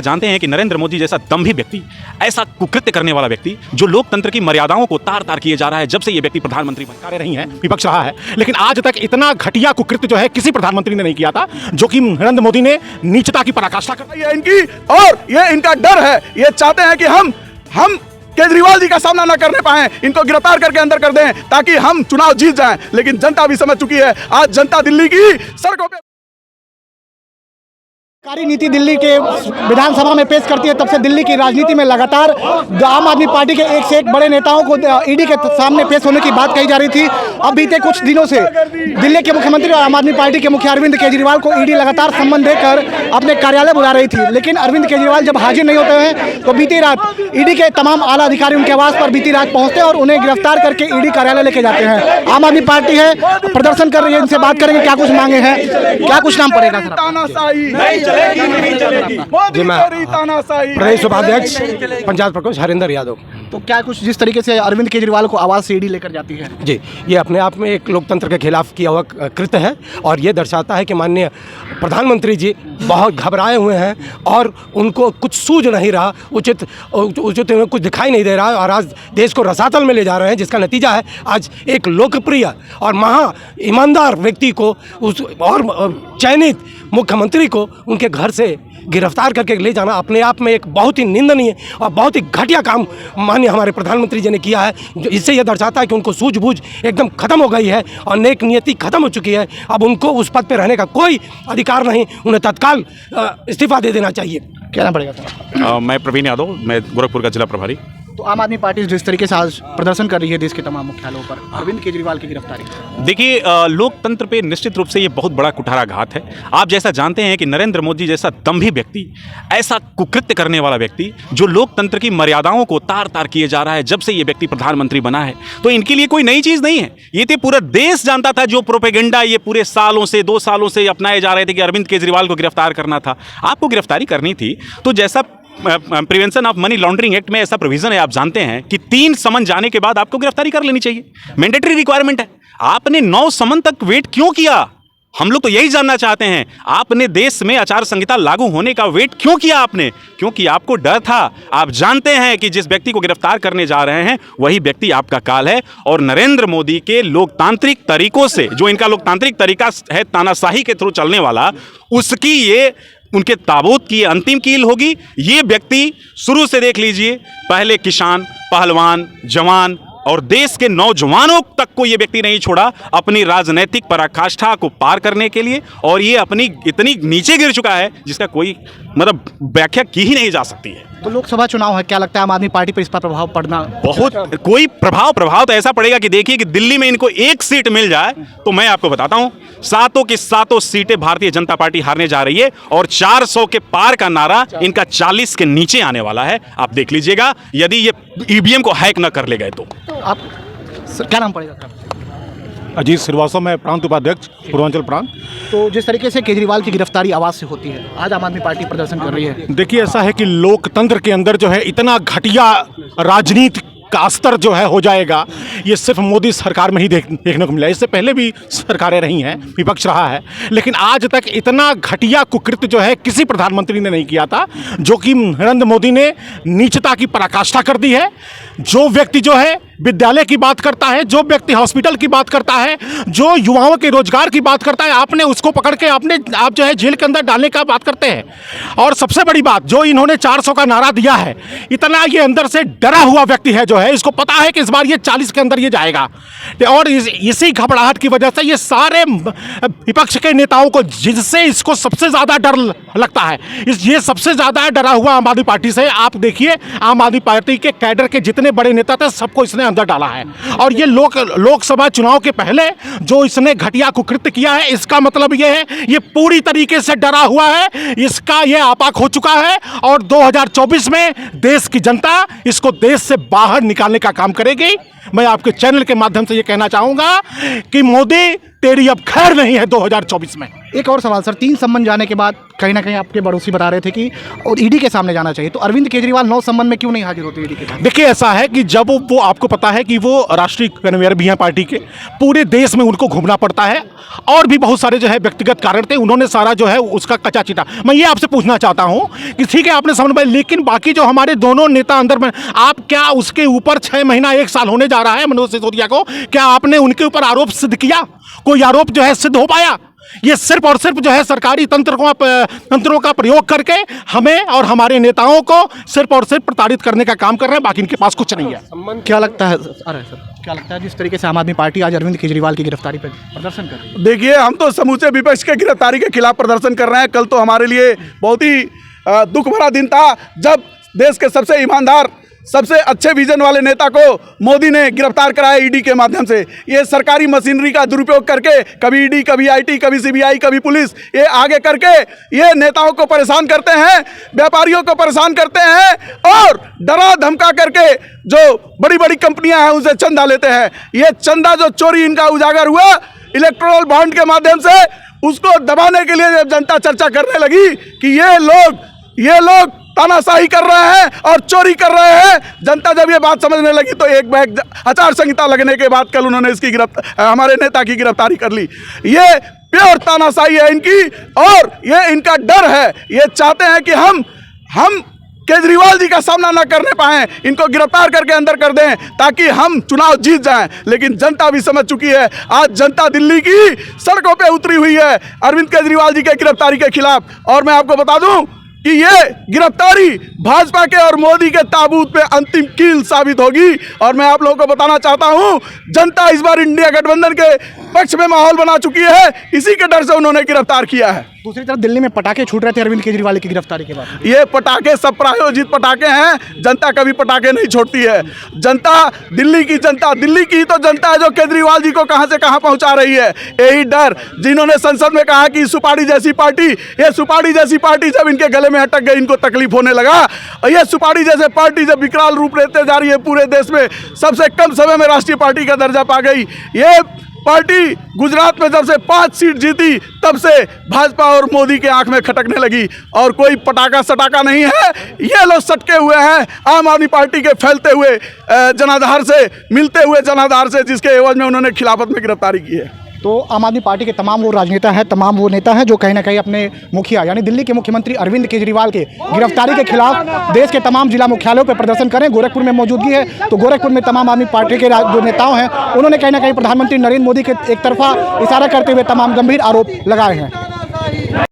जानते हैं कि नरेंद्र मोदी जैसा दम्भी व्यक्ति, ऐसा कुकृत्य करने वाला व्यक्ति, जो लोकतंत्र की मर्यादाओं को तार तार किए जा रहा है जब से ये व्यक्ति प्रधानमंत्री बन रही है, विपक्ष रहा है, लेकिन आज तक इतना घटिया कुकृत्य जो है किसी प्रधानमंत्री ने नहीं किया था, जो कि नरेंद्र मोदी ने नीचता की पराकाष्ठा कर ये इनकी और ये इनका डर है। ये चाहते हैं कि हम केजरीवाल जी का सामना न करने पाए, इनको गिरफ्तार करके अंदर कर दें ताकि हम चुनाव जीत जाएं। लेकिन जनता भी समझ चुकी है। आज जनता दिल्ली की सड़कों पे सरकारी नीति दिल्ली के विधानसभा में पेश करती है। तब से दिल्ली की राजनीति में लगातार आम आदमी पार्टी के एक से एक बड़े नेताओं को ईडी के सामने पेश होने की बात कही जा रही थी। अब बीते कुछ दिनों से दिल्ली के मुख्यमंत्री और आम आदमी पार्टी के मुखिया अरविंद केजरीवाल को ईडी लगातार सम्मन देकर अपने कार्यालय बुला रही थी, लेकिन अरविंद केजरीवाल जब हाजिर नहीं होते हैं तो बीती रात ईडी के तमाम आला अधिकारी उनके आवास पर बीती रात पहुंचते हैं और उन्हें गिरफ्तार करके ईडी कार्यालय लेके जाते हैं। आम आदमी पार्टी है, प्रदर्शन कर रही है, इनसे बात करेंगे क्या कुछ मांगे हैं, क्या कुछ नाम पड़ेगा सर? जी मैं प्रदेश उपाध्यक्ष पंचायत प्रकोष्ठ हरिंदर यादव। तो क्या कुछ जिस तरीके से अरविंद केजरीवाल को आवाज से ईडी लेकर जाती है, जी ये अपने आप में एक लोकतंत्र के खिलाफ किया हुआ कृत्य है और ये दर्शाता है कि माननीय प्रधानमंत्री जी बहुत घबराए हुए हैं और उनको कुछ सूझ नहीं रहा, उचित कुछ दिखाई नहीं दे रहा है और आज देश को रसातल में ले जा रहे हैं, जिसका नतीजा है आज एक लोकप्रिय और महा ईमानदार व्यक्ति को और चयनित मुख्यमंत्री को उनके घर से गिरफ्तार करके ले जाना अपने आप में एक बहुत ही निंदनीय और बहुत ही घटिया काम माननीय हमारे प्रधानमंत्री जी ने किया है। इससे यह दर्शाता है कि उनको सूझबूझ एकदम खत्म हो गई है और नेक नियति खत्म हो चुकी है। अब उनको उस पद पर रहने का कोई अधिकार नहीं, उन्हें तत्काल इस्तीफा दे देना चाहिए। क्या नाम पड़ेगा सर? मैं प्रवीण यादव, मैं गोरखपुर का जिला प्रभारी। तो आम आदमी पार्टी जिस तरीके से आज प्रदर्शन कर रही है देश के तमाम मुख्यालयों पर अरविंद केजरीवाल की गिरफ्तारी, देखिए लोकतंत्र पे निश्चित रूप से ये बहुत बड़ा कुठाराघात है। आप जैसा जानते हैं कि नरेंद्र मोदी जैसा दम्भी व्यक्ति, ऐसा कुकृत्य करने वाला व्यक्ति, जो लोकतंत्र की मर्यादाओं को तार तार किए जा रहा है जब से ये व्यक्ति प्रधानमंत्री बना है, तो इनके लिए कोई नई चीज़ नहीं है। ये तो पूरा देश जानता था, जो प्रोपेगेंडा ये पूरे सालों से 2 सालों से अपनाए जा रहे थे कि अरविंद केजरीवाल को गिरफ्तार करना था। आपको गिरफ्तारी करनी थी तो जैसा prevention of money laundering act में ऐसा प्रोविजन है, आप जानते हैं कि 3 समन जाने के बाद आपको गिरफ्तारी कर लेनी चाहिए, मैंडेटरी रिक्वायरमेंट है। आपने 9 समन तक वेट क्यों किया? हम लोग तो यही जानना चाहते हैं, आपने देश में आचार संहिता लागू होने का वेट क्यों किया आपने? क्योंकि आपको डर था। आप जानते हैं कि जिस व्यक्ति को गिरफ्तार करने जा रहे हैं वही व्यक्ति आपका काल है और नरेंद्र मोदी के लोकतांत्रिक तरीकों से, जो इनका लोकतांत्रिक तरीका है तानाशाही के थ्रू चलने वाला, उसकी ये उनके ताबूत की अंतिम कील होगी। ये व्यक्ति शुरू से देख लीजिए, पहले किसान, पहलवान, जवान और देश के नौजवानों तक को ये व्यक्ति नहीं छोड़ा अपनी राजनीतिक पराकाष्ठा को पार करने के लिए, और ये अपनी इतनी नीचे गिर चुका है जिसका कोई मतलब व्याख्या की ही नहीं जा सकती है। तो लोकसभा चुनाव है, क्या लगता है आम आदमी पार्टी पर इस पर प्रभाव पड़ना? बहुत कोई प्रभाव तो ऐसा पड़ेगा कि देखिए कि दिल्ली में इनको 1 सीट मिल जाए तो मैं आपको बताता हूं, 7 की 7 सीटें भारतीय जनता पार्टी हारने जा रही है और 400 के पार का नारा इनका 40 के नीचे आने वाला है। आप देख लीजिएगा यदि ये ईवीएम को हैक न कर ले गए तो। आप क्या नाम पड़ेगा सर? अजीत श्रीवास्तव, मैं प्रांत उपाध्यक्ष पूर्वांचल प्रांत। तो जिस तरीके से केजरीवाल की गिरफ्तारी आवाज से होती है, आज आम आदमी पार्टी प्रदर्शन कर रही है। देखिए ऐसा है कि लोकतंत्र के अंदर जो है इतना घटिया राजनीति का स्तर जो है हो जाएगा, ये सिर्फ मोदी सरकार में ही देखने को मिला। इससे पहले भी सरकारें रही हैं, विपक्ष रहा है, लेकिन आज तक इतना घटिया कुकृत्य जो है किसी प्रधानमंत्री ने नहीं किया था, जो कि नरेंद्र मोदी ने नीचता की पराकाष्ठा कर दी है। जो व्यक्ति जो है विद्यालय की बात करता है, जो व्यक्ति हॉस्पिटल की बात करता है, जो युवाओं के रोजगार की बात करता है, आपने उसको पकड़ के आप जो है जेल के अंदर डालने का बात करते हैं। और सबसे बड़ी बात, जो इन्होंने 400 का नारा दिया है, इतना ये अंदर से डरा हुआ व्यक्ति है जो है, इसको पता है कि इस बार ये 40 के अंदर ये जाएगा। और इसी घबराहट की वजह से ये सारे विपक्ष के नेताओं को, जिससे इसको सबसे ज़्यादा डर लगता है, ये सबसे ज़्यादा डरा हुआ आम आदमी पार्टी से। आप देखिए आम आदमी पार्टी के कैडर के जितने बड़े नेता थे सबको इसने अंदर डाला है। और ये लोकसभा चुनाव के पहले जो इसने घटिया कुकृत्य किया है, इसका मतलब ये है ये पूरी तरीके से डरा हुआ है, इसका ये आपा खो चुका है। और 2024 में देश की जनता इसको देश से बाहर निकालने का काम करेगी। मैं आपके चैनल के माध्यम से ये कहना चाहूँगा कि मोदी तेरी अब खैर नहीं है 2024 में। एक और सवाल सर, 3 सम्मन जाने के बाद कहीं ना कहीं आपके पड़ोसी बता रहे थे कि और ईडी के सामने जाना चाहिए, तो अरविंद केजरीवाल 9 सम्मन में क्यों नहीं हाजिर होते ईडी के सामने? देखिए ऐसा है कि जब वो आपको पता है कि वो राष्ट्रीय कन्वीनर भी हैं पार्टी के, पूरे देश में उनको घूमना पड़ता है और भी बहुत सारे जो है व्यक्तिगत कारण थे, उन्होंने सारा जो है उसका कच्चा चिटा। मैं ये आपसे पूछना चाहता हूँ कि ठीक है आपने समझ पाया, लेकिन बाकी जो हमारे दोनों नेता अंदर में, आप क्या उसके ऊपर 6 महीना 1 साल होने जा रहा है मनोज सिसोदिया को, क्या आपने उनके ऊपर आरोप सिद्ध किया? कोई आरोप जो है सिद्ध हो पाया? ये सिर्फ और सिर्फ जो है सरकारी तंत्रों का प्रयोग करके हमें और हमारे नेताओं को सिर्फ और सिर्फ प्रताड़ित करने का काम कर रहे हैं, बाकी इनके पास कुछ नहीं है। क्या लगता है अरे सर, क्या लगता है जिस तरीके से आम आदमी पार्टी आज अरविंद केजरीवाल की गिरफ्तारी पर प्रदर्शन कर रही है? देखिए, हम तो समूचे विपक्ष के गिरफ्तारी के खिलाफ प्रदर्शन कर रहे हैं। कल तो हमारे लिए बहुत ही दुख भरा दिन था जब देश के सबसे ईमानदार, सबसे अच्छे विजन वाले नेता को मोदी ने गिरफ्तार कराया ईडी के माध्यम से। ये सरकारी मशीनरी का दुरुपयोग करके कभी ईडी, कभी आईटी, कभी सीबीआई, कभी पुलिस, ये आगे करके ये नेताओं को परेशान करते हैं, व्यापारियों को परेशान करते हैं और डरा धमका करके जो बड़ी बड़ी कंपनियां हैं उनसे चंदा लेते हैं। ये चंदा जो चोरी इनका उजागर हुआ इलेक्टोरल बॉन्ड के माध्यम से, उसको दबाने के लिए जब जनता चर्चा करने लगी कि ये लोग तानाशाही कर रहे हैं और चोरी कर रहे हैं, जनता जब ये बात समझने लगी तो एक बैग आचार संहिता लगने के बाद कल उन्होंने इसकी हमारे नेता की गिरफ्तारी कर ली। ये प्योर तानाशाही है इनकी और ये इनका डर है। ये चाहते हैं कि हम केजरीवाल जी का सामना ना करने पाएं, इनको गिरफ्तार करके अंदर कर दें ताकि हम चुनाव जीत जाएं। लेकिन जनता भी समझ चुकी है, आज जनता दिल्ली की सड़कों पे उतरी हुई है अरविंद केजरीवाल जी के गिरफ्तारी के खिलाफ। और मैं आपको बता दूं कि ये गिरफ्तारी भाजपा के और मोदी के ताबूत पे अंतिम कील साबित होगी। और मैं आप लोगों को बताना चाहता हूं, जनता इस बार इंडिया गठबंधन के पक्ष में माहौल बना चुकी है, इसी के डर से उन्होंने गिरफ्तार किया है। दूसरी तरफ दिल्ली में पटाखे छूट रहे थे अरविंद केजरीवाल की गिरफ्तारी के बाद। ये पटाखे सब प्रायोजित पटाखे हैं, जनता कभी पटाखे नहीं छोड़ती है। जनता, दिल्ली की ही तो जनता है जो केजरीवाल जी को कहां से कहां पहुंचा रही है। यही डर, जिन्होंने संसद में कहा कि सुपारी जैसी पार्टी, ये सुपारी जैसी पार्टी जब इनके गले में अटक गई, इनको तकलीफ होने लगा। और ये सुपारी जैसे पार्टी जब विकराल रूप लेते जा रही है, पूरे देश में सबसे कम समय में राष्ट्रीय पार्टी का दर्जा पा गई। ये पार्टी गुजरात में जब से 5 सीट जीती तब से भाजपा और मोदी के आंख में खटकने लगी और कोई पटाखा सटाखा नहीं है। ये लोग सटके हुए हैं आम आदमी पार्टी के फैलते हुए जनाधार से, मिलते हुए जनाधार से, जिसके एवज में उन्होंने खिलाफत में गिरफ्तारी की है। तो आम आदमी पार्टी के तमाम वो राजनेता हैं, तमाम वो नेता हैं जो कहीं ना कहीं अपने मुखिया यानी दिल्ली के मुख्यमंत्री अरविंद केजरीवाल के गिरफ्तारी के खिलाफ देश के तमाम जिला मुख्यालयों पर प्रदर्शन करें। गोरखपुर में मौजूदगी है, तो गोरखपुर में तमाम आदमी पार्टी के जो नेताओं हैं उन्होंने कहीं ना कहीं प्रधानमंत्री नरेंद्र मोदी के एक तरफा इशारा करते हुए तमाम गंभीर आरोप लगाए हैं।